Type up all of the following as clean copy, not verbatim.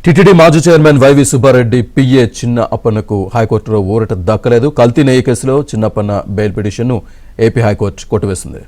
TTD మాజీ chairman YV Subbareddy PA చిన్న అప్పన్నకు హైకోర్టులో ఊరట దక్కలేదు. కల్తీ నెయ్యి కేసులో చిన్నప్పన్న బెయిల్ పిటిషన్ను ఏపీ హైకోర్టు కొట్టివేసింది.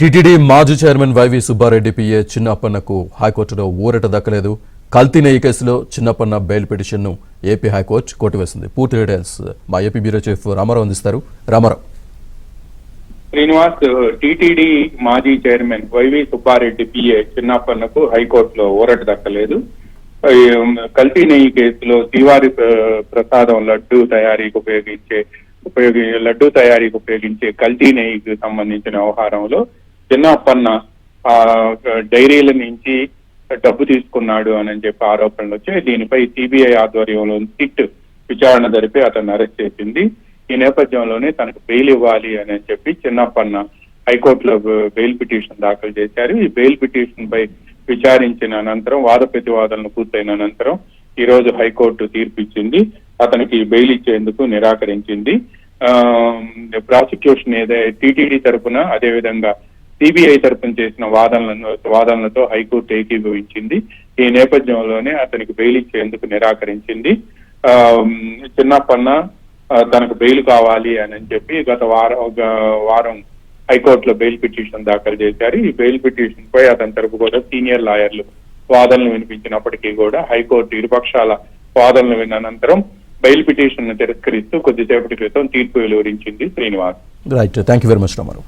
టీటీడీ మాజీ చైర్మన్ వైవి సుబ్బారెడ్డి పిఏ చిన్న అప్పన్నకు హైకోర్టులో ఊరట దక్కలేదు. కల్తీ నెయ్యి కేసులో చిన్నప్పన్న బెయిల్ పిటిషన్ను ఏపీ హైకోర్టు కొట్టివేసింది. పూర్తి డీటెయిల్స్ మా ఏపీ బ్యూరో చీఫ్ రామారావు అందిస్తారు. రామారావు. శ్రీనివాస్, టీటీడీ మాజీ చైర్మన్ వైవి సుబ్బారెడ్డి పిఏ చిన్నప్పన్నకు హైకోర్టులో ఊరట దక్కలేదు. కల్తీ నెయ్యి కేసులో తివారీ ప్రసాదం లడ్డూ తయారీకి ఉపయోగించే కల్తీ నెయ్యికి సంబంధించిన వ్యవహారంలో చిన్నప్పన్న డైరీల నుంచి డబ్బు తీసుకున్నాడు అని చెప్పి ఆరోపణలు వచ్చాయి. దీనిపై సిబిఐ ఆధ్వర్యంలో సిట్ విచారణ జరిపి అతన్ని అరెస్ట్ చేసింది. ఈ నేపథ్యంలోనే తనకు బెయిల్ ఇవ్వాలి అని చెప్పి చిన్నప్పన్న హైకోర్టులో బెయిల్ పిటిషన్ దాఖలు చేశారు. ఈ బెయిల్ పిటిషన్ పై విచారించిన అనంతరం వాద ప్రతివాదనలు పూర్తయిన అనంతరం ఈ రోజు హైకోర్టు తీర్పు ఇచ్చింది. అతనికి బెయిల్ ఇచ్చేందుకు నిరాకరించింది. ప్రాసిక్యూషన్ టీటీడీ తరఫున అదేవిధంగా సిబిఐ తరఫున చేసిన వాదనలతో హైకోర్టు ఏకీభవించింది. ఈ నేపథ్యంలోనే అతనికి బెయిల్ ఇచ్చేందుకు నిరాకరించింది. చిన్నప్పన్న తనకు బెయిల్ కావాలి అని చెప్పి గత వారం హైకోర్టులో బెయిల్ పిటిషన్ దాఖలు చేశారు. ఈ బెయిల్ పిటిషన్ పై అతని తరపు కూడా సీనియర్ లాయర్లు వాదనలు వినిపించినప్పటికీ కూడా హైకోర్టు ఇరుపక్షాల వాదనలు విన్న అనంతరం బెయిల్ పిటిషన్ ను తిరస్కరిస్తూ కొద్దిసేపటి క్రితం తీర్పు వెలువరించింది. Srinivas. Right, thank you very much Ramarao.